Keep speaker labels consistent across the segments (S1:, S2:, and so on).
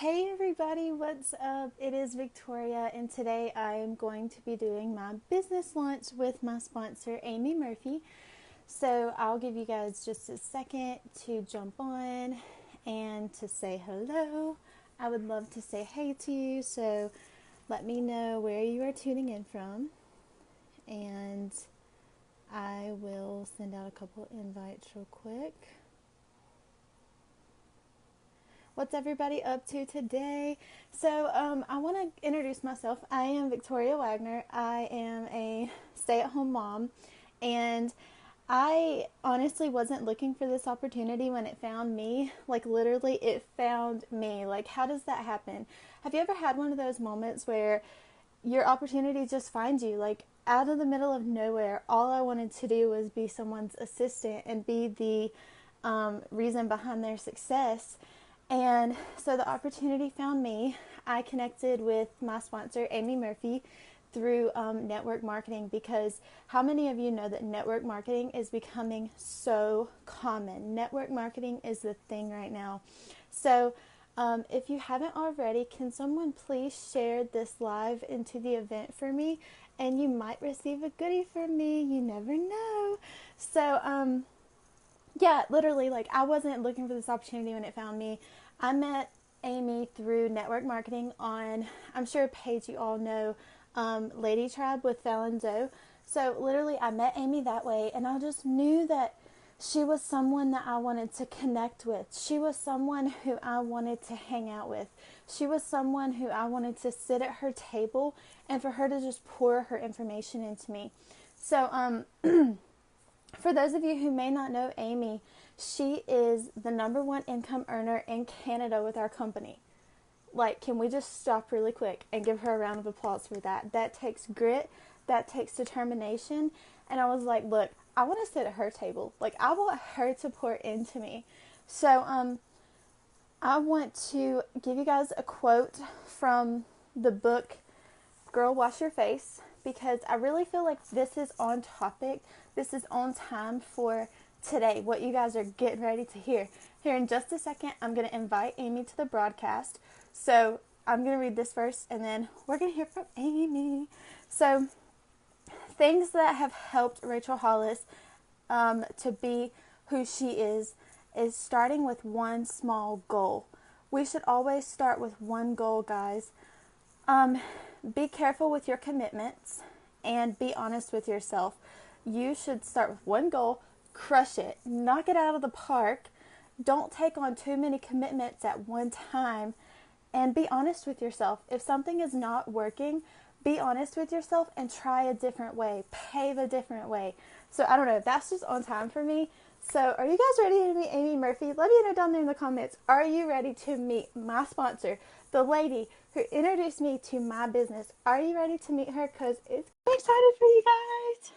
S1: Hey everybody, what's up? It is Victoria, and today I am going to be doing my business lunch with my sponsor, Amy Murphy. So I'll give you guys just a second to jump on and to say hello. I would love to say hey to you, so let me know where you are tuning in from, and I will send out a couple invites real quick. What's everybody up to today? So I want to introduce myself. I am Victoria Wagner. I am a stay-at-home mom, and I honestly wasn't looking for this opportunity when it found me. Like, literally, it found me. Like, how does that happen? Have you ever had one of those moments where your opportunity just finds you? Like, out of the middle of nowhere, all I wanted to do was be someone's assistant and be the reason behind their success. And so the opportunity found me. I connected with my sponsor, Amy Murphy, through network marketing, because how many of you know that network marketing is becoming so common? Network marketing is the thing right now. So if you haven't already, can someone please share this live into the event for me? And you might receive a goodie from me. You never know. So yeah, literally, like, I wasn't looking for this opportunity when it found me. I met Amy through network marketing on, I'm sure a page you all know, Lady Tribe with Fallon Doe. So literally, I met Amy that way, and I just knew that she was someone that I wanted to connect with. She was someone who I wanted to hang out with. She was someone who I wanted to sit at her table and for her to just pour her information into me. So, for those of you who may not know Amy, she is the #1 income earner in Canada with our company. Like, can we just stop really quick and give her a round of applause for that? That takes grit, that takes determination. And I was like, look, I want to sit at her table. Like, I want her to pour into me. So I want to give you guys a quote from the book Girl Wash Your Face, because I really feel like this is on topic. This is on time for today, what you guys are getting ready to hear. Here in just a second, I'm going to invite Amy to the broadcast. So I'm going to read this first, and then we're going to hear from Amy. So, things that have helped Rachel Hollis to be who she is starting with one small goal. We should always start with one goal, guys. Be careful with your commitments and be honest with yourself. You should start with one goal, crush it, knock it out of the park. Don't take on too many commitments at one time, and be honest with yourself. If something is not working, be honest with yourself and try a different way, pave a different way. So I don't know, that's just on time for me. So are you guys ready to meet Amy Murphy? Let me know down there in the comments. Are you ready to meet my sponsor, the lady who introduced me to my business? Are you ready to meet her? Because it's so excited for you guys.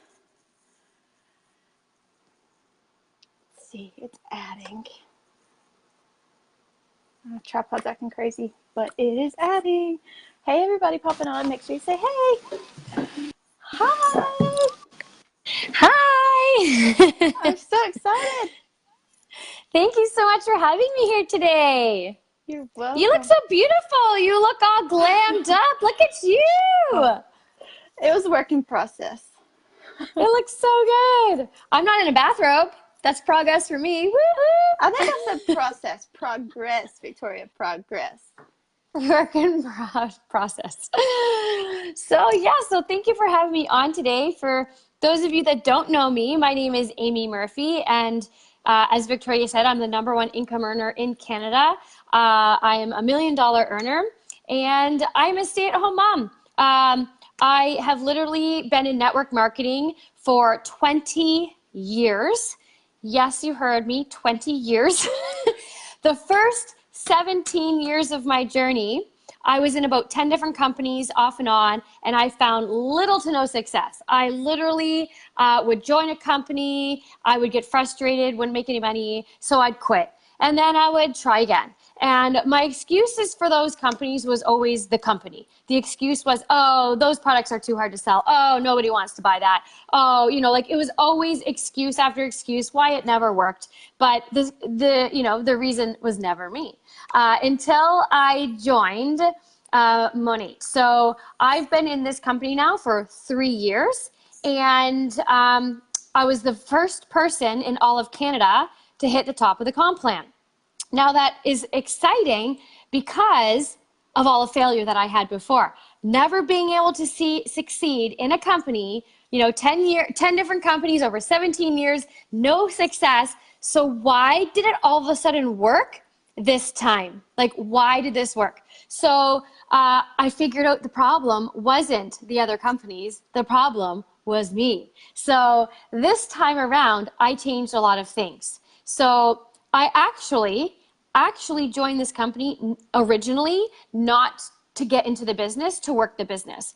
S1: Let's see, it's adding. Tripod's acting crazy, but it is adding. Hey, everybody popping on. Make sure you say hey. Hi.
S2: Hi!
S1: I'm so excited.
S2: Thank you so much for having me here today.
S1: You're
S2: You look
S1: welcome.
S2: so beautiful. You look all glammed up. Look at you.
S1: It was a working process.
S2: It looks so good. I'm not in a bathrobe. That's progress for me.
S1: I think I
S2: Woohoo!
S1: said process. Progress, Victoria. Progress.
S2: Work in process. So thank you for having me on today. For those of you that don't know me, my name is Amy Murphy, and as Victoria said, I'm the #1 income earner in Canada. I am a $1 million earner, and I'm a stay-at-home mom. I have literally been in network marketing for 20 years. Yes, you heard me, 20 years. The first 17 years of my journey, I was in about 10 different companies off and on, and I found little to no success. I literally would join a company, I would get frustrated, wouldn't make any money, so I'd quit. And then I would try again. And my excuses for those companies was always the company. The excuse was, oh, those products are too hard to sell. Oh, nobody wants to buy that. Oh, like it was always excuse after excuse why it never worked. But the reason was never me. until I joined Monate. So I've been in this company now for 3 years, and I was the first person in all of Canada to hit the top of the comp plan. Now that is exciting because of all the failure that I had before. Never being able to succeed in a company, 10 different companies over 17 years, no success. So why did it all of a sudden work this time? Like, why did this work? So I figured out the problem wasn't the other companies. The problem was me. So this time around, I changed a lot of things. So I actually joined this company originally not to get into the business, to work the business.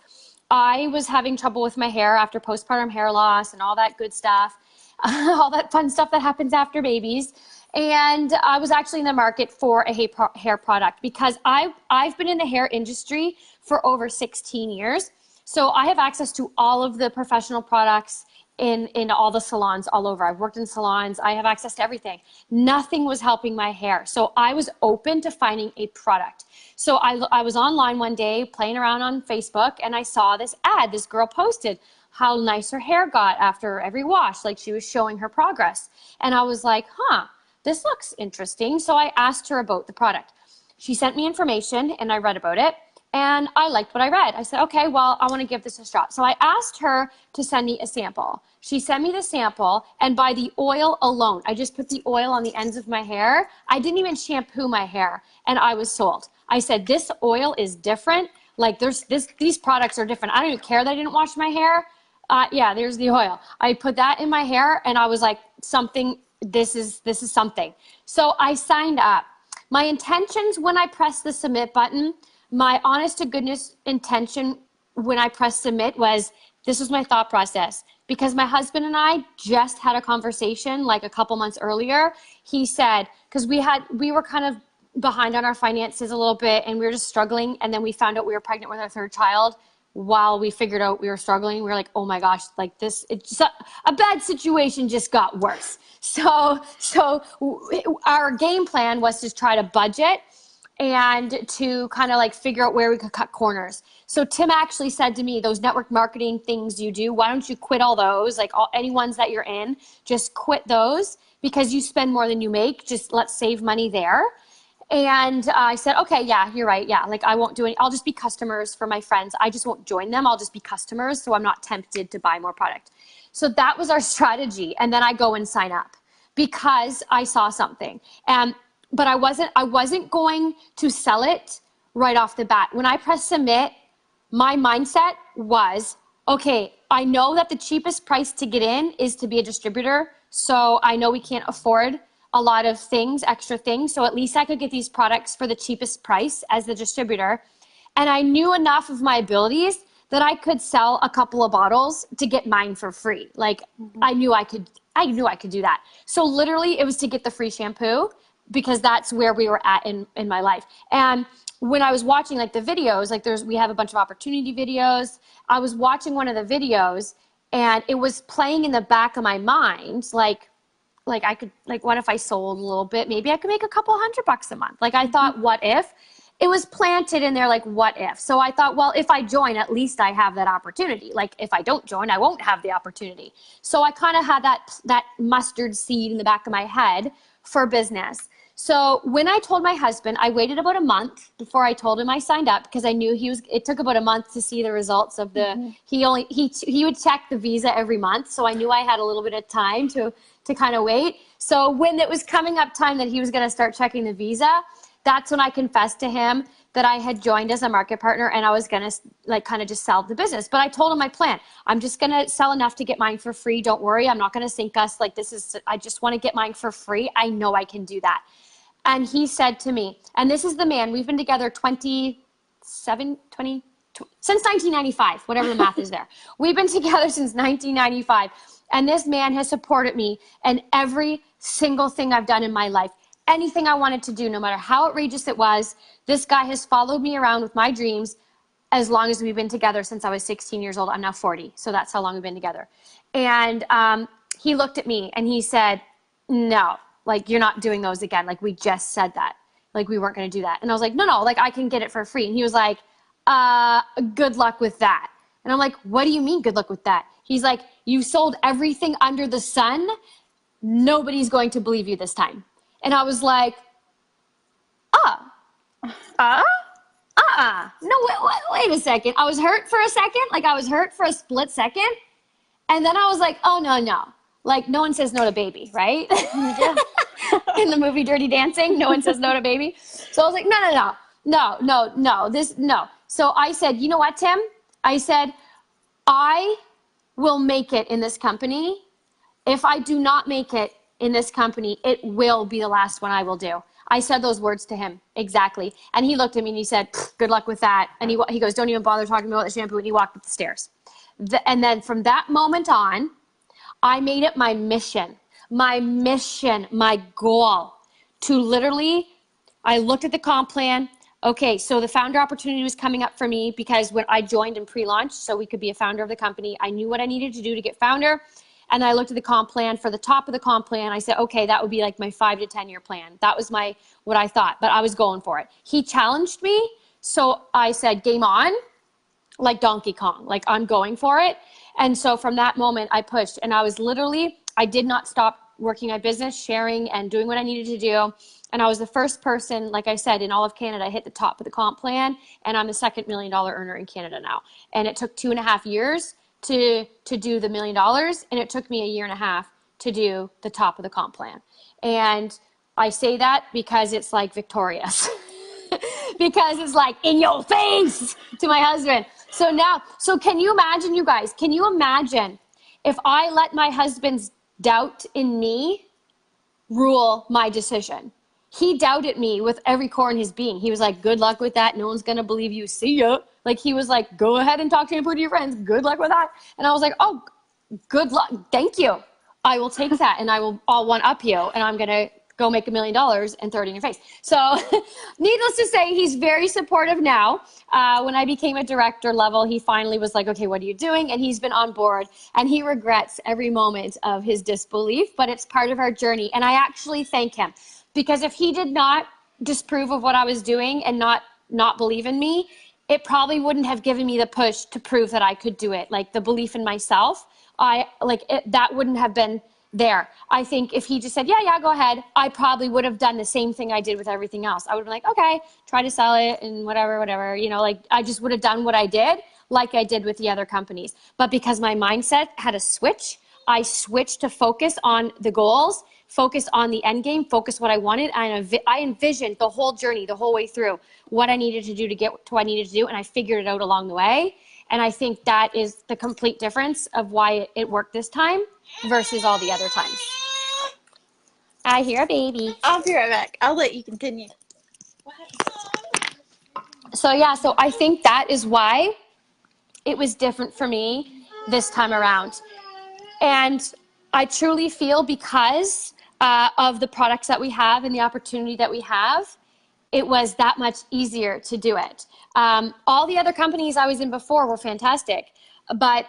S2: I was having trouble with my hair after postpartum hair loss and all that good stuff, all that fun stuff that happens after babies. And I was actually in the market for a hair product because I've been in the hair industry for over 16 years. So I have access to all of the professional products in all the salons all over. I've worked in salons. I have access to everything. Nothing was helping my hair. So I was open to finding a product. So I was online one day playing around on Facebook, and I saw this ad. This girl posted how nice her hair got after every wash. Like, she was showing her progress. And I was like, this looks interesting. So I asked her about the product. She sent me information, and I read about it. And I liked what I read. I said, okay, well, I want to give this a shot. So I asked her to send me a sample. She sent me the sample, and by the oil alone, I just put the oil on the ends of my hair. I didn't even shampoo my hair, and I was sold. I said, this oil is different. Like, these products are different. I don't even care that I didn't wash my hair. Yeah, there's the oil. I put that in my hair, and I was like, this is something. So I signed up. My intentions when I pressed the submit button, my honest to goodness intention when I pressed submit was, this was my thought process. Because my husband and I just had a conversation like a couple months earlier. He said, because we were kind of behind on our finances a little bit, and we were just struggling. And then we found out we were pregnant with our third child. While we figured out we were struggling, we were like, oh my gosh, like this, it's just a bad situation just got worse. So our game plan was to try to budget and to kind of like figure out where we could cut corners. So Tim actually said to me, those network marketing things you do, why don't you quit all those? Like any ones that you're in, just quit those because you spend more than you make. Just let's save money there. And I said, okay, yeah, you're right. Yeah, like I won't do any, I'll just be customers for my friends. I just won't join them. I'll just be customers. So I'm not tempted to buy more product. So that was our strategy. And then I go and sign up because I saw something. But I wasn't going to sell it right off the bat. When I pressed submit, my mindset was, okay, I know that the cheapest price to get in is to be a distributor. So I know we can't afford a lot of things, extra things. So at least I could get these products for the cheapest price as the distributor. And I knew enough of my abilities that I could sell a couple of bottles to get mine for free. Like I knew I could do that. So literally it was to get the free shampoo because that's where we were at in my life. And when I was watching like the videos, like we have a bunch of opportunity videos. I was watching one of the videos and it was playing in the back of my mind, like I could, like, what if I sold a little bit? Maybe I could make a couple $100 a month. Like I thought, what if? It was planted in there, like, what if? So I thought, well, if I join, at least I have that opportunity. Like if I don't join, I won't have the opportunity. So I kind of had that mustard seed in the back of my head for business. So when I told my husband, I waited about a month before I told him I signed up because I knew it took about a month to see the results of he would check the visa every month. So I knew I had a little bit of time to kind of wait. So when it was coming up time that he was going to start checking the visa, that's when I confessed to him that I had joined as a market partner and I was going to like kind of just sell the business. But I told him my plan. I'm just going to sell enough to get mine for free. Don't worry. I'm not going to sink us. Like I just want to get mine for free. I know I can do that. And he said to me, and this is the man, we've been together since 1995, whatever the math is there. We've been together since 1995. And this man has supported me in every single thing I've done in my life. Anything I wanted to do, no matter how outrageous it was, this guy has followed me around with my dreams as long as we've been together since I was 16 years old. I'm now 40, so that's how long we've been together. And he looked at me and he said, no, like you're not doing those again. Like we just said that. like we weren't going to do that. And I was like, no, like I can get it for free. And he was like, good luck with that. And I'm like, what do you mean good luck with that? He's like, you sold everything under the sun. Nobody's going to believe you this time. And I was like, no, wait a second. I was hurt for a second. Like I was hurt for a split second. And then I was like, oh, no. Like no one says no to baby, right?
S1: Yeah.
S2: In the movie Dirty Dancing, no one says no to baby. So I was like, no. So I said, you know what, Tim? I said, I will make it in this company. If I do not make it in this company, it will be the last one I will do. I said those words to him, exactly. And he looked at me and he said, good luck with that. And he goes, don't even bother talking about the shampoo. And he walked up the stairs. And then from that moment on, I made it my mission, my goal to literally, I looked at the comp plan. Okay, so the founder opportunity was coming up for me because when I joined in pre-launch, so we could be a founder of the company, I knew what I needed to do to get founder. And I looked at the comp plan. For the top of the comp plan, I said, okay, that would be like my 5 to 10 year plan. That was what I thought, but I was going for it. He challenged me. So I said, game on, like Donkey Kong, like I'm going for it. And so from that moment I pushed, and I did not stop working my business, sharing and doing what I needed to do. And I was the first person, like I said, in all of Canada, hit the top of the comp plan. And I'm the second $1 million earner in Canada now. And it took 2.5 years to do the $1 million. And it took me 1.5 years to do the top of the comp plan. And I say that because it's like victorious. Because it's like in your face to my husband. So can you imagine, you guys, can you imagine if I let my husband's doubt in me rule my decision? He doubted me with every core in his being. He was like, good luck with that. No one's going to believe you. See ya. Like he was like, go ahead and talk to your friends. Good luck with that. And I was like, oh, good luck. Thank you. I will take that and I'll one up you and I'm going to go make $1 million and throw it in your face. So needless to say, he's very supportive now. When I became a director level, he finally was like, okay, what are you doing? And he's been on board and he regrets every moment of his disbelief, but it's part of our journey. And I actually thank him because if he did not disapprove of what I was doing and not believe in me, it probably wouldn't have given me the push to prove that I could do it. Like the belief in myself, that wouldn't have been there. I think if he just said, yeah, go ahead, I probably would have done the same thing I did with everything else. I would have been like, okay, try to sell it and whatever, like I just would have done what I did like I did with the other companies. But because my mindset had a switch, I switched to focus on the goals, focus on the end game, focus what I wanted. And I envisioned the whole journey, the whole way through what I needed to do to get to what I needed to do. And I figured it out along the way. And I think that is the complete difference of why it worked this time versus all the other times. I hear a baby.
S1: I'll be right back. I'll let you continue.
S2: So I think that is why it was different for me this time around. And I truly feel because of the products that we have and the opportunity that we have, it was that much easier to do it. All the other companies I was in before were fantastic, but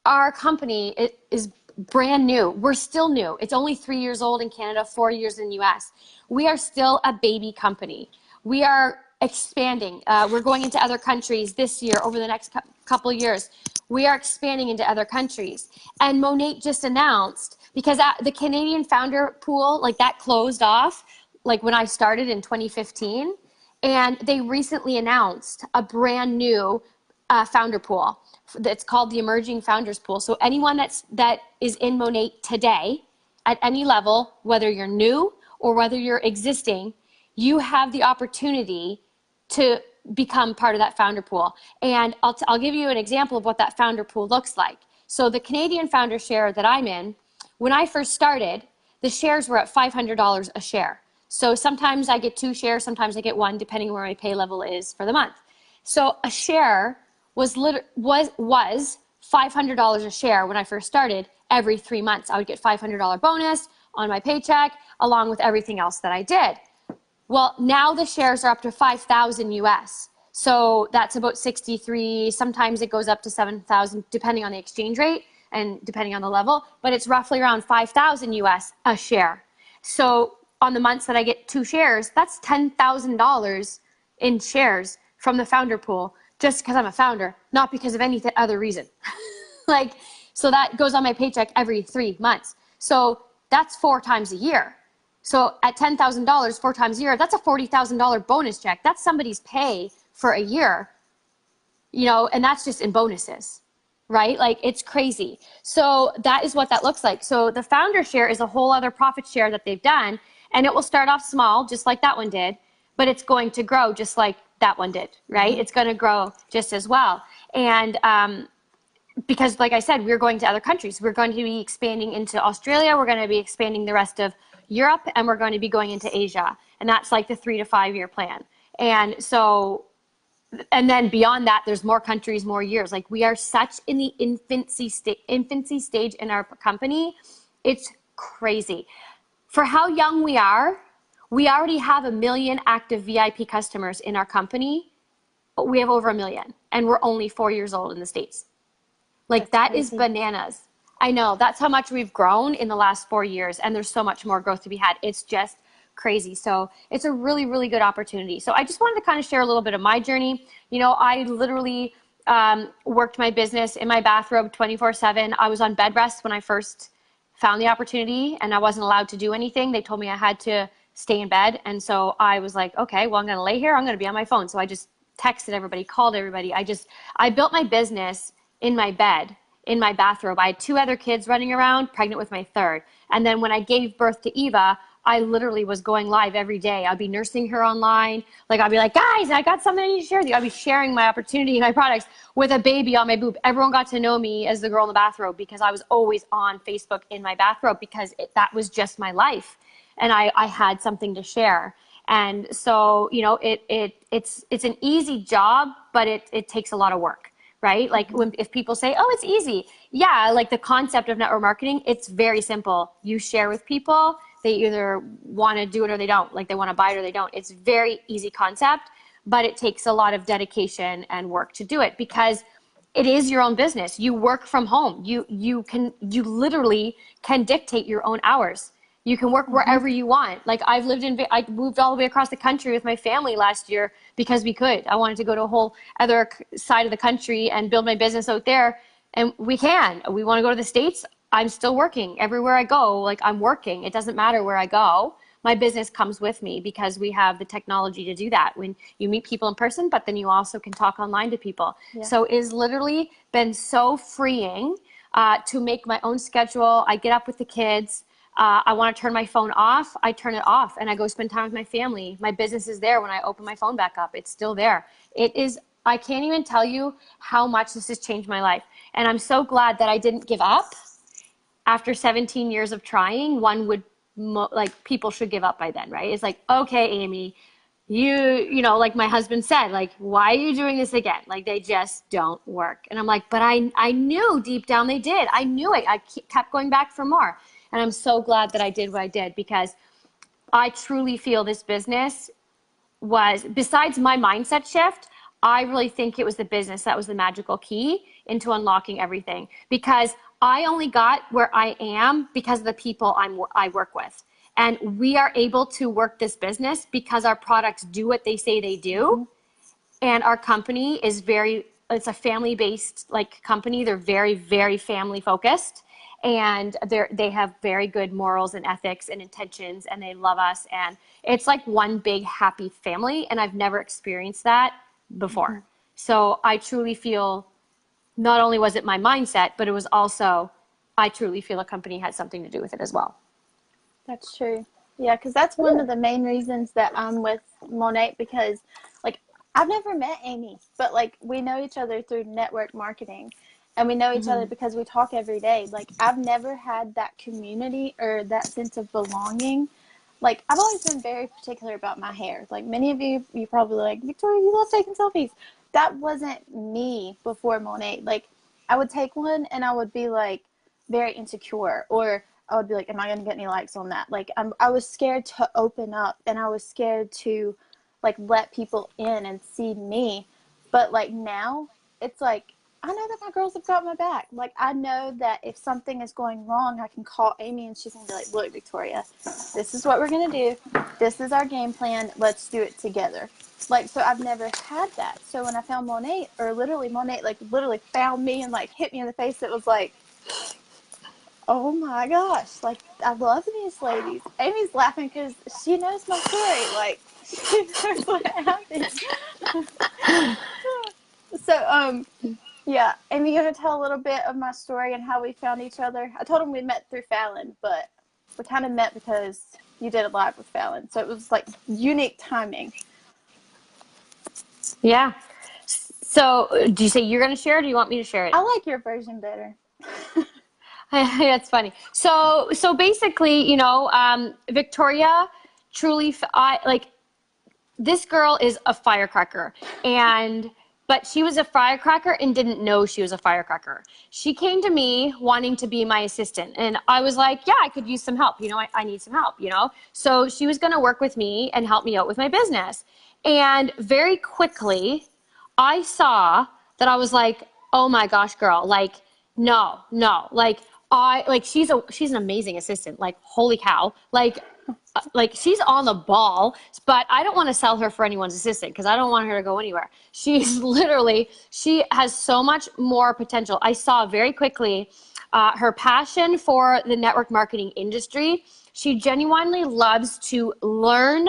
S2: our company is brand new. We're still new. It's only 3 years old in Canada, 4 years in the US. We are still a baby company. We are expanding. We're going into other countries this year, over the next couple years. We are expanding into other countries. And Monat just announced, because the Canadian founder pool, like that closed off, like when I started in 2015, and they recently announced a brand new founder pool that's called the Emerging Founders Pool. So anyone that is in Monat today at any level, whether you're new or whether you're existing, you have the opportunity to become part of that founder pool. And I'll give you an example of what that founder pool looks like. So the Canadian founder share that I'm in, when I first started, the shares were at $500 a share. So sometimes I get 2 shares, sometimes I get 1, depending where my pay level is for the month. So a share was $500 a share when I first started. Every 3 months, I would get $500 bonus on my paycheck, along with everything else that I did. Well, now the shares are up to 5,000 US. So that's about 63. Sometimes it goes up to 7,000, depending on the exchange rate and depending on the level, but it's roughly around 5,000 US a share. So on the months that I get 2 shares, that's $10,000 in shares from the founder pool just because I'm a founder, not because of any other reason. Like, so that goes on my paycheck every 3 months. So that's 4 times a year. So at $10,000 4 times a year, that's a $40,000 bonus check. That's somebody's pay for a year, and that's just in bonuses, right? Like, it's crazy. So that is what that looks like. So the founder share is a whole other profit share that they've done, and it will start off small, just like that one did, but it's going to grow just like that one did, right? Mm-hmm. It's going to grow just as well. And because, like I said, we're going to other countries. We're going to be expanding into Australia. We're going to be expanding the rest of Europe, and we're going to be going into Asia. And that's like the 3 to 5 year plan. And so, and then beyond that, there's more countries, more years. Like, we are such in the infancy stage in our company. It's crazy. For how young we are, we already have 1 million active VIP customers in our company. We have over 1 million, and we're only 4 years old in the States. Like, that is bananas. I know. That's how much we've grown in the last 4 years, and there's so much more growth to be had. It's just crazy. So it's a really, really good opportunity. So I just wanted to kind of share a little bit of my journey. I literally worked my business in my bathrobe 24/7. I was on bed rest when I first found the opportunity, and I wasn't allowed to do anything. They told me I had to stay in bed. And so I was like, okay, well, I'm going to lay here. I'm going to be on my phone. So I just texted everybody, called everybody. I built my business in my bed, in my bathrobe. I had 2 other kids running around, pregnant with my third. And then when I gave birth to Eva, I literally was going live every day. I'd be nursing her online. Like, I'd be like, guys, I got something I need to share with you. I'd be sharing my opportunity, my products with a baby on my boob. Everyone got to know me as the girl in the bathrobe because I was always on Facebook in my bathrobe because that was just my life. And I had something to share. And so, it's an easy job, but it takes a lot of work. Right? Like, if people say, oh, it's easy. Yeah. Like, the concept of network marketing, it's very simple. You share with people. They either want to do it or they don't. Like, they want to buy it or they don't. It's very easy concept, but it takes a lot of dedication and work to do it because it is your own business. You work from home. You literally can dictate your own hours. You can work wherever you want. Like, I moved all the way across the country with my family last year because we could. I wanted to go to a whole other side of the country and build my business out there. And we can. We want to go to the States. I'm still working. Everywhere I go, like, I'm working. It doesn't matter where I go. My business comes with me because we have the technology to do that. When you meet people in person, but then you also can talk online to people. Yeah. So it's literally been so freeing to make my own schedule. I get up with the kids. I want to turn my phone off. I turn it off and I go spend time with my family. My business is there when I open my phone back up. It's still there. I can't even tell you how much this has changed my life. And I'm so glad that I didn't give up. After 17 years of trying, people should give up by then, right? It's like, okay, Amy, like my husband said, like, why are you doing this again? Like, they just don't work. And I'm like, but I knew deep down they did. I knew it. I kept going back for more. And I'm so glad that I did what I did because I truly feel this business was, besides my mindset shift, I really think it was the business that was the magical key into unlocking everything because I only got where I am because of the people I work with. And we are able to work this business because our products do what they say they do. Mm-hmm. And our company is it's a family-based company. They're very, very family focused. And they have very good morals and ethics and intentions, and they love us. And it's like one big happy family, and I've never experienced that before. Mm-hmm. So I truly feel not only was it my mindset, but it was also, I truly feel a company had something to do with it as well.
S1: That's true. Yeah, because that's one of the main reasons that I'm with Monat because, I've never met Amy, but, we know each other through network marketing. And we know each other because we talk every day. I've never had that community or that sense of belonging. I've always been very particular about my hair. Many of you probably like, Victoria, you love taking selfies. That wasn't me before Monat. I would take one and I would be, very insecure. Or I would be like, am I going to get any likes on that? I was scared to open up. And I was scared to, let people in and see me. But, now, it's I know that my girls have got my back. Like, I know that if something is going wrong, I can call Amy and she's going to be like, look, Victoria, this is what we're going to do. This is our game plan. Let's do it together. Like, so I've never had that. So when I found Monet, or literally Monet, like, literally found me and, like, hit me in the face, it was like, oh my gosh, like, I love these ladies. Amy's laughing because she knows my story. Like, she knows what happened. So, yeah, Amy, you want to tell a little bit of my story and how we found each other? I told him we met through Fallon, but we kind of met because you did a live with Fallon. So it was like unique timing.
S2: Yeah. So, do you say you're going to share it, or do you want me to share it?
S1: I like your version better.
S2: That's funny. So basically, Victoria truly, like, this girl is a firecracker, but she was a firecracker and didn't know she was a firecracker. She came to me wanting to be my assistant, and I was like, yeah, I could use some help. I need some help, So she was going to work with me and help me out with my business. And very quickly, I saw that I was like, oh my gosh, girl, like, no, no, like she's an amazing assistant. Like, holy cow. Like she's on the ball, but I don't want to sell her for anyone's assistant because I don't want her to go anywhere. She has so much more potential. I saw very quickly her passion for the network marketing industry. She genuinely loves to learn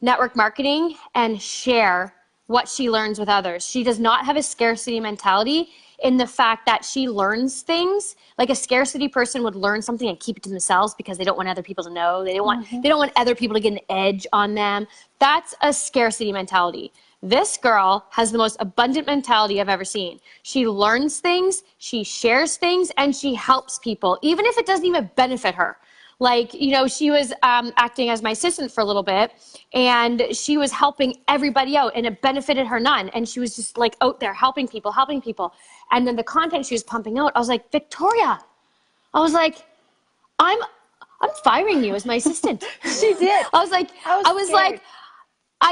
S2: network marketing and share what she learns with others. She does not have a scarcity mentality in the fact that she learns things. Like, a scarcity person would learn something and keep it to themselves because they don't want other people to know. They don't want other people to get an edge on them. That's a scarcity mentality. This girl has the most abundant mentality I've ever seen. She learns things, she shares things, and she helps people, even if it doesn't even benefit her. Like, she was acting as my assistant for a little bit, and she was helping everybody out, and it benefited her none. And she was just like out there helping people, helping people. And then the content she was pumping out, I was like, Victoria, I was like, I'm firing you as my assistant.
S1: She did.
S2: I was like,
S1: I was
S2: I was
S1: scared.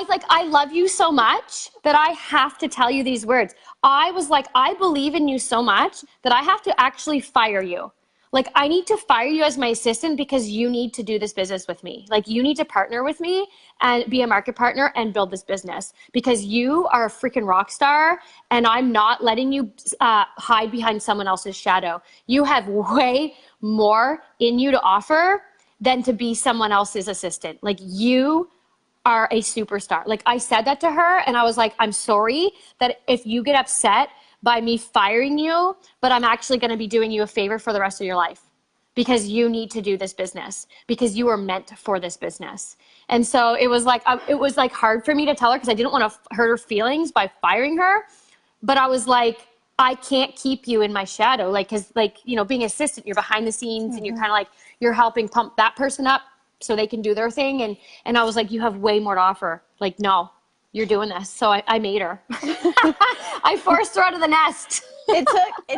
S2: like, I love you so much that I have to tell you these words. I was like, I believe in you so much that I have to actually fire you. Like, I need to fire you as my assistant because you need to do this business with me. Like, you need to partner with me and be a market partner and build this business because you are a freaking rock star, and I'm not letting you hide behind someone else's shadow. You have way more in you to offer than to be someone else's assistant. Like, you are a superstar. Like, I said that to her, and I was like, I'm sorry that if you get upset by me firing you, but I'm actually going to be doing you a favor for the rest of your life because you need to do this business because you are meant for this business. And so it was like hard for me to tell her because I didn't want to hurt her feelings by firing her. But I was like, I can't keep you in my shadow. Like, cause like, being assistant, you're behind the scenes and you're kind of like, you're helping pump that person up so they can do their thing. And I was like, you have way more to offer. Like, no, you're doing this. So I made her. I forced her out of the nest.
S1: It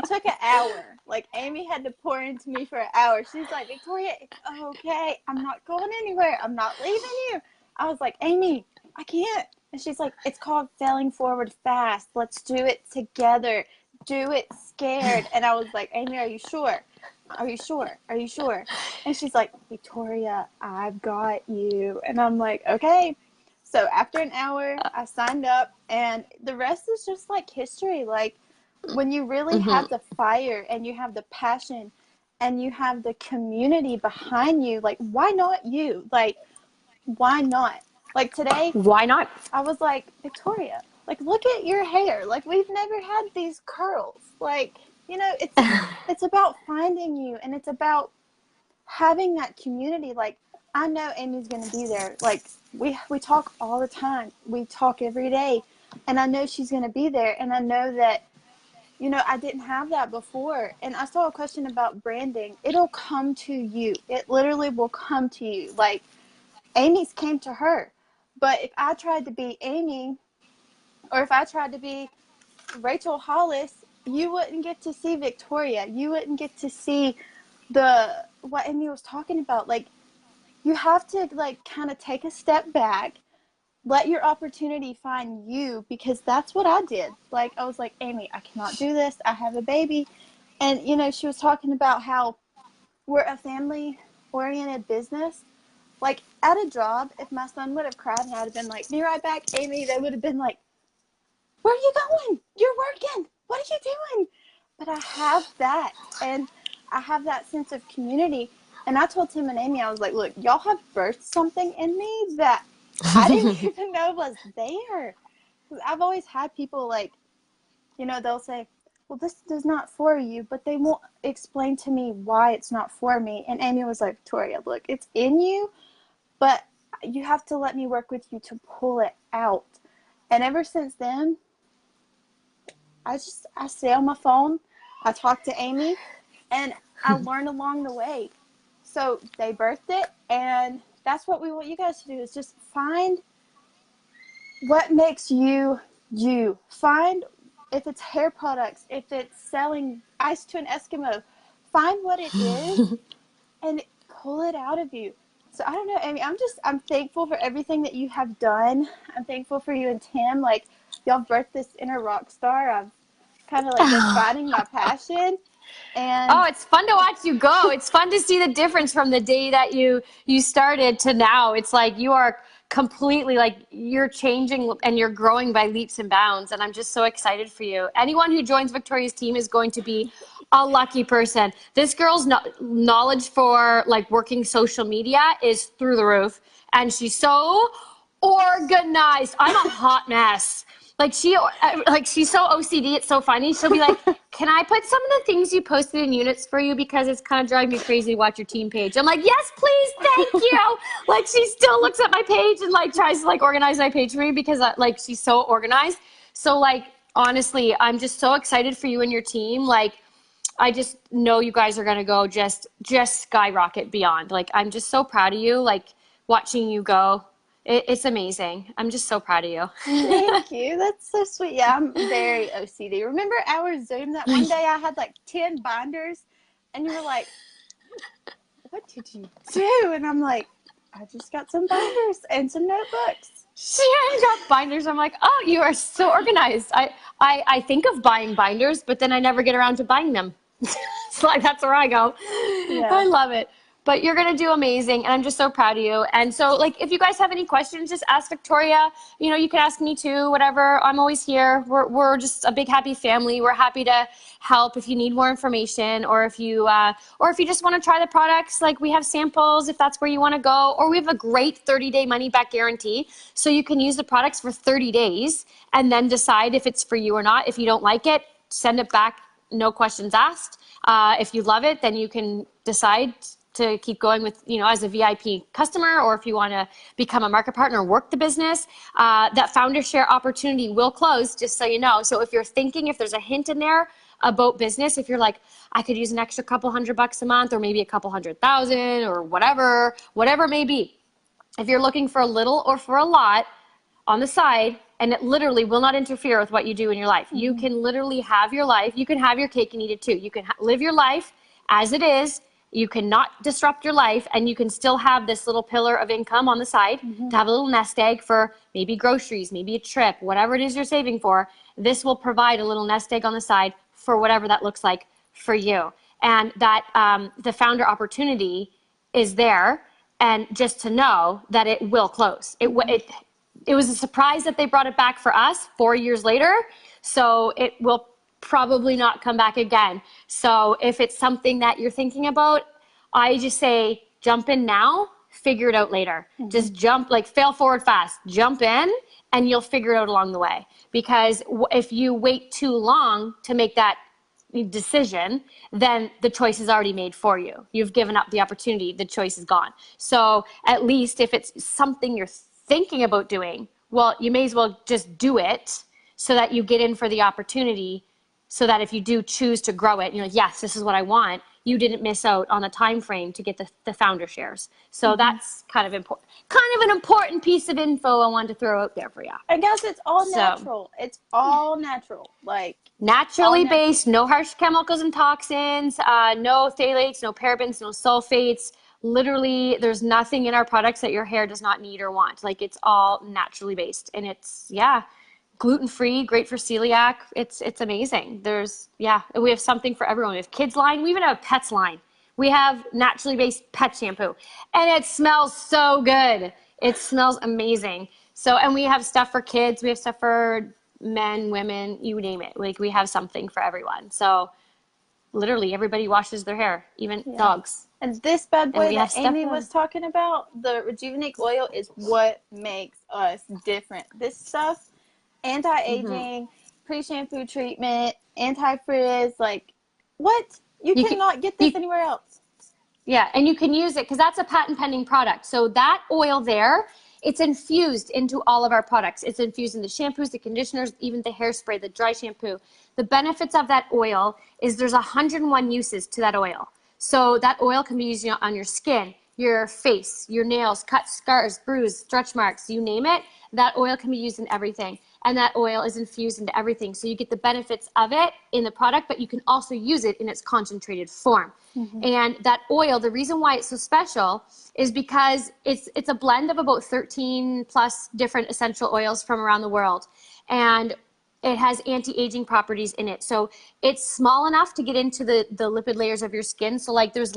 S1: took an hour. Like, Amy had to pour into me for an hour. She's like, Victoria, it's okay. I'm not going anywhere. I'm not leaving you. I was like, Amy, I can't. And she's like, it's called failing forward fast. Let's do it together. Do it scared. And I was like, Amy, are you sure? Are you sure? Are you sure? And she's like, Victoria, I've got you. And I'm like, okay. So after an hour, I signed up, and the rest is just like history. Like, when you really have the fire and you have the passion and you have the community behind you, like, why not you? Like, why not? Like, today,
S2: Why not?
S1: I was like, Victoria, like, look at your hair. Like, we've never had these curls. Like, it's about finding you, and it's about having that community. Like, I know Amy's going to be there. Like, we talk all the time. We talk every day, and I know she's going to be there, and I know that, I didn't have that before. And I saw a question about branding. It'll come to you. It literally will come to you. Like, Amy's came to her. But if I tried to be Amy, or if I tried to be Rachel Hollis, you wouldn't get to see Victoria. You wouldn't get to see what Amy was talking about. Like, you have to, like, kind of take a step back let your opportunity find you, because that's what I did. Like, I was like, Amy, I cannot do this. I have a baby. And, she was talking about how we're a family oriented business. Like, at a job, if my son would have cried and I'd have been like, be right back, Amy, they would have been like, where are you going? You're working. What are you doing? But I have that. And I have that sense of community. And I told Tim and Amy, I was like, look, y'all have birthed something in me that I didn't even know was there. I've always had people like, they'll say, well, this is not for you, but they won't explain to me why it's not for me. And Amy was like, Victoria, look, it's in you, but you have to let me work with you to pull it out. And ever since then, I stay on my phone, I talk to Amy, and I learn along the way. So they birthed it, and that's what we want you guys to do, is just find what makes you you. Find, if it's hair products, if it's selling ice to an Eskimo, find what it is and pull it out of you. So I don't know, Amy, I'm thankful for everything that you have done. I'm thankful for you and Tim. Like, y'all birthed this inner rock star. I've kind of like been finding my passion. And
S2: Oh, it's fun to watch you go. It's fun to see the difference from the day that you started to now. It's like you are completely, like, you're changing and you're growing by leaps and bounds, and I'm just so excited for you. Anyone who joins Victoria's team is going to be a lucky person. This girl's knowledge for like working social media is through the roof, and she's so organized. I'm a hot mess. She's so OCD. It's so funny. She'll be like, "Can I put some of the things you posted in units for you, because it's kind of driving me crazy to watch your team page." I'm like, "Yes, please, thank you." Like, she still looks at my page and like tries to like organize my page for me, because like she's so organized. So like, honestly, I'm just so excited for you and your team. Like, I just know you guys are gonna go just skyrocket beyond. Like, I'm just so proud of you. Like, watching you go, it's amazing. I'm just so proud of you.
S1: thank you. That's so sweet. Yeah, I'm very OCD. Remember our Zoom that one day I had like 10 binders and you were like, what did you do? And I'm like, I just got some binders and some notebooks.
S2: She got binders. I'm like, oh, you are so organized. I think of buying binders, but then I never get around to buying them. It's like, that's where I go.
S1: Yeah.
S2: I love it. But you're going to do amazing, and I'm just so proud of you. And so, like, if you guys have any questions, just ask Victoria. You can ask me too, whatever. I'm always here. We're just a big, happy family. We're happy to help if you need more information, or if you just want to try the products. Like, we have samples if that's where you want to go, or we have a great 30-day money-back guarantee. So you can use the products for 30 days and then decide if it's for you or not. If you don't like it, send it back. No questions asked. If you love it, then you can decide to keep going with, as a VIP customer, or if you want to become a market partner or work the business. That founder share opportunity will close, just so you know. So if you're thinking, if there's a hint in there about business, if you're like, I could use an extra couple $100 a month, or maybe a couple 100,000, or whatever it may be. If you're looking for a little or for a lot on the side, and it literally will not interfere with what you do in your life. You can literally have your life. You can have your cake and eat it too. You can live your life as it is. You cannot disrupt your life, and you can still have this little pillar of income on the side to have a little nest egg for maybe groceries, maybe a trip, whatever it is you're saving for. This will provide a little nest egg on the side for whatever that looks like for you. And that the founder opportunity is there, and just to know that it will close. It was a surprise that they brought it back for us 4 years later, so it will probably not come back again. So if it's something that you're thinking about, I just say jump in now, figure it out later. Just jump, like, fail forward fast, jump in, and you'll figure it out along the way. Because if you wait too long to make that decision, then the choice is already made for you. You've given up the opportunity, the choice is gone. So at least if it's something you're thinking about doing, well, you may as well just do it, so that you get in for the opportunity, so that if you do choose to grow it, you're like, yes, this is what I want, you didn't miss out on the time frame to get the founder shares. So that's kind of an important piece of info I wanted to throw out there for you.
S1: I guess it's all natural. It's all natural. Like,
S2: Naturally based, no harsh chemicals and toxins, no phthalates, no parabens, no sulfates, literally, there's nothing in our products that your hair does not need or want. Like it's all naturally based, and it's, yeah, gluten-free, great for celiac. It's amazing. There's, yeah, we have something for everyone. We have kids line. We even have a pets line. We have naturally based pet shampoo, and it smells so good. It smells amazing. So, and we have stuff for kids. We have stuff for men, women, you name it. Like we have something for everyone. So literally everybody washes their hair, even
S1: Yeah.
S2: dogs.
S1: And this bad
S2: And
S1: boy
S2: we
S1: that
S2: have stuff
S1: Amy
S2: for
S1: was
S2: them.
S1: talking about, the Rejuvenate oil, is what makes us different. This stuff, anti-aging, pre-shampoo treatment, anti-frizz, like, what? You
S2: You can,
S1: cannot get this
S2: you,
S1: anywhere else.
S2: yeah, and you can use it because that's a patent pending product. So that oil there, it's infused into all of our products. It's infused in the shampoos, the conditioners, even the hairspray, the dry shampoo. The benefits of that oil is there's 101 uses to that oil. So that oil can be used on your skin, your face, your nails, cuts, scars, bruises, stretch marks, you name it. That oil can be used in everything. And that oil is infused into everything. So you get the benefits of it in the product, but you can also use it in its concentrated form. And that oil, the reason why it's so special is because it's a blend of about 13 plus different essential oils from around the world. And it has anti-aging properties in it. So it's small enough to get into the lipid layers of your skin. So like there's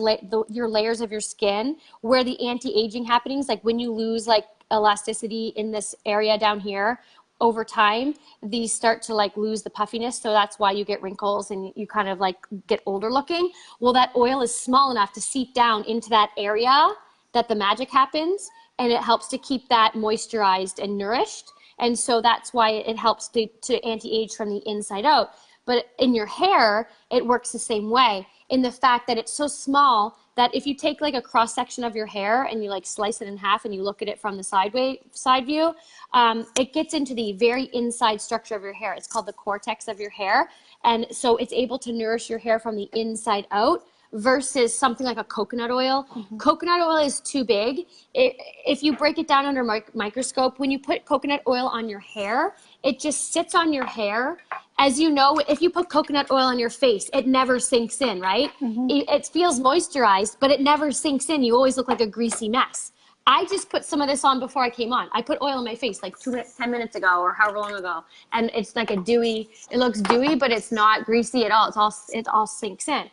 S2: your layers of your skin where the anti-aging happenings, like when you lose like elasticity in this area down here, over time, these start to like lose the puffiness. So that's why you get wrinkles and you kind of like get older looking. Well, that oil is small enough to seep down into that area that the magic happens. And it helps to keep that moisturized and nourished. And so that's why it helps to anti-age from the inside out. But in your hair, it works the same way in the fact that it's so small that if you take like a cross section of your hair and you like slice it in half and you look at it from the side view, it gets into the very inside structure of your hair. It's called the cortex of your hair. And so it's able to nourish your hair from the inside out versus something like a coconut oil. Coconut oil is too big. If you break it down under microscope, when you put coconut oil on your hair, it just sits on your hair. As you know, if you put coconut oil on your face, it never sinks in, right? It feels moisturized, but it never sinks in. You always look like a greasy mess. I just put some of this on before I came on. I put oil on my face like 10 minutes ago or however long ago. And it's like a dewy, it looks dewy, but it's not greasy at all. It all sinks in.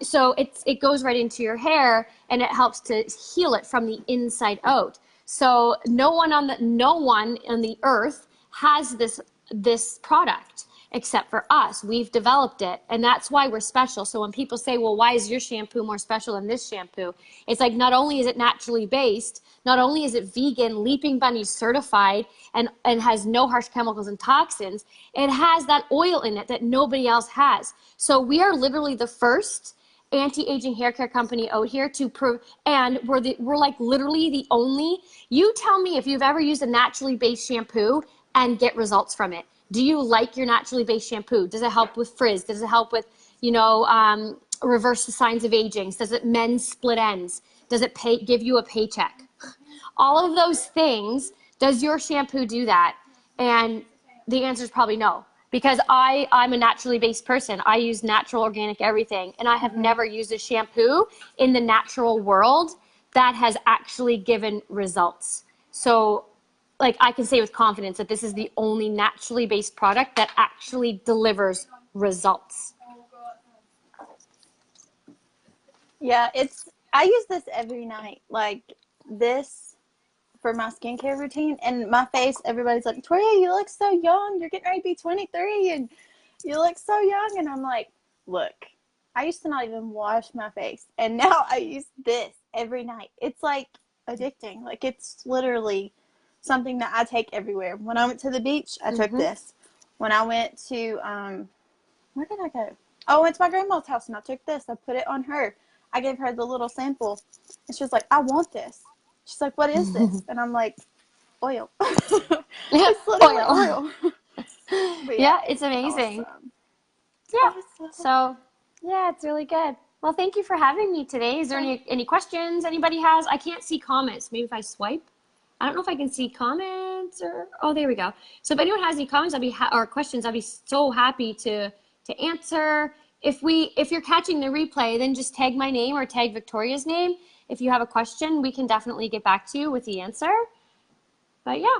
S2: So it goes right into your hair and it helps to heal it from the inside out. So no one on the earth has this product except for us. We've developed it, and that's why we're special. So when people say, well, why is your shampoo more special than this shampoo? It's like, not only is it naturally based, not only is it vegan, Leaping Bunny certified, and has no harsh chemicals and toxins, it has that oil in it that nobody else has. So we are literally the first anti-aging hair care company out here and we're like literally the only. You tell me if you've ever used a naturally based shampoo and get results from it. Do you like your naturally based shampoo? Does it help with frizz? Does it help with, reverse the signs of aging? Does it mend split ends? Does it give you a paycheck? All of those things, does your shampoo do that? And the answer is probably no. Because I'm a naturally based person. I use natural, organic, everything. And I have never used a shampoo in the natural world that has actually given results. So like I can say with confidence that this is the only naturally based product that actually delivers results.
S1: Yeah, I use this every night. Like this for my skincare routine, and my face, everybody's like, Victoria, you look so young. You're getting ready to be 23 and you look so young. And I'm like, look, I used to not even wash my face. And now I use this every night. It's like addicting. Like it's literally something that I take everywhere. When I went to the beach, I took this. When I went to, where did I go? Oh, I went to my grandma's house and I took this. I put it on her. I gave her the little sample. And she was like, I want this. She's like, what is this? And I'm like, oil. It's literally oil. But
S2: Yeah, it's amazing.
S1: awesome.
S2: Yeah.
S1: Awesome.
S2: So, yeah, it's really good. Well, thank you for having me today. Is there any questions anybody has? I can't see comments. Maybe if I swipe. I don't know if I can see comments or, oh, there we go. So if anyone has any comments, or questions, I'd be so happy to answer. If you're catching the replay, then just tag my name or tag Victoria's name, if you have a question, we can definitely get back to you with the answer. But yeah.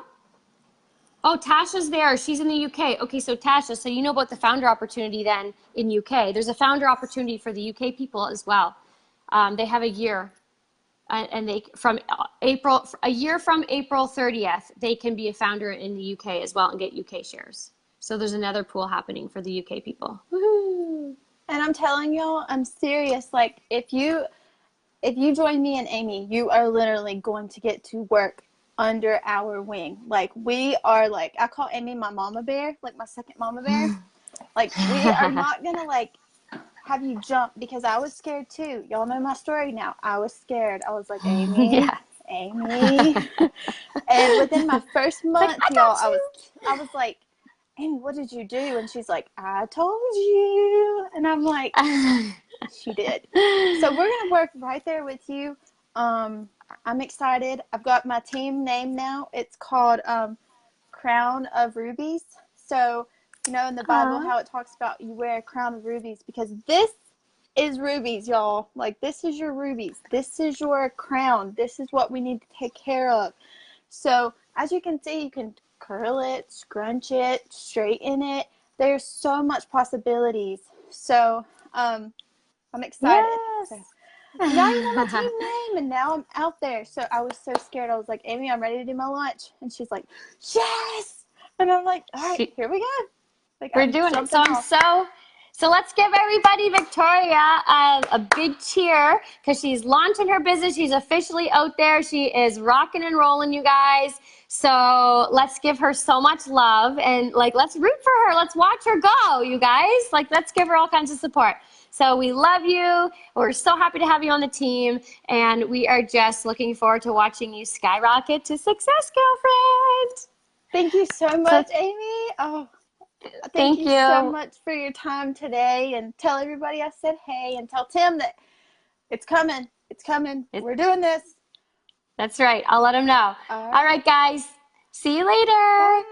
S2: Oh, Tasha's there. She's in the UK. Okay, so Tasha, so you know about the founder opportunity then in UK. There's a founder opportunity for the UK people as well. They have a year, and they a year from April 30th, they can be a founder in the UK as well and get UK shares. So there's another pool happening for the UK people. Woohoo!
S1: And I'm telling y'all, I'm serious. Like, if you join me and Amy, you are literally going to get to work under our wing. Like, we are, like, I call Amy my mama bear, like my second mama bear. Like, we are not gonna, like, have you jump, because I was scared too. Y'all know my story now. I was scared. I was like, Amy,
S2: Yeah.
S1: Amy. And within my first
S2: Like,
S1: month,
S2: I
S1: y'all,
S2: got you.
S1: I was like, Amy, what did you do? And she's like, I told you. And I'm like, she did. So we're going to work right there with you. I'm excited. I've got my team name now. It's called Crown of Rubies. So, you know, in the Bible, how it talks about you wear a crown of rubies, because this is rubies, y'all. Like, this is your rubies. This is your crown. This is what we need to take care of. So as you can see, you can curl it, scrunch it, straighten it. There's so much possibilities. So I'm excited.
S2: Yes.
S1: So now you know my team name, and now I'm out there. So I was so scared. I was like, Amy, I'm ready to do my lunch. And she's like, yes. And I'm like, all right, here we go. Like,
S2: We're
S1: I'm
S2: doing it.
S1: jumping off.
S2: So let's give everybody Victoria a big cheer, because she's launching her business. She's officially out there. She is rocking and rolling, you guys. So let's give her so much love, and like, let's root for her. Let's watch her go, you guys. Like, let's give her all kinds of support. So we love you. We're so happy to have you on the team, and we are just looking forward to watching you skyrocket to success, girlfriend.
S1: Thank you so
S2: So
S1: much, Amy. Oh, thank
S2: thank
S1: you so
S2: you.
S1: much for your time today, and tell everybody I said hey, and tell Tim that it's coming. It's coming. We're doing this.
S2: That's right. I'll let him know.
S1: All
S2: All
S1: right.
S2: right, guys. See you later.
S1: Bye.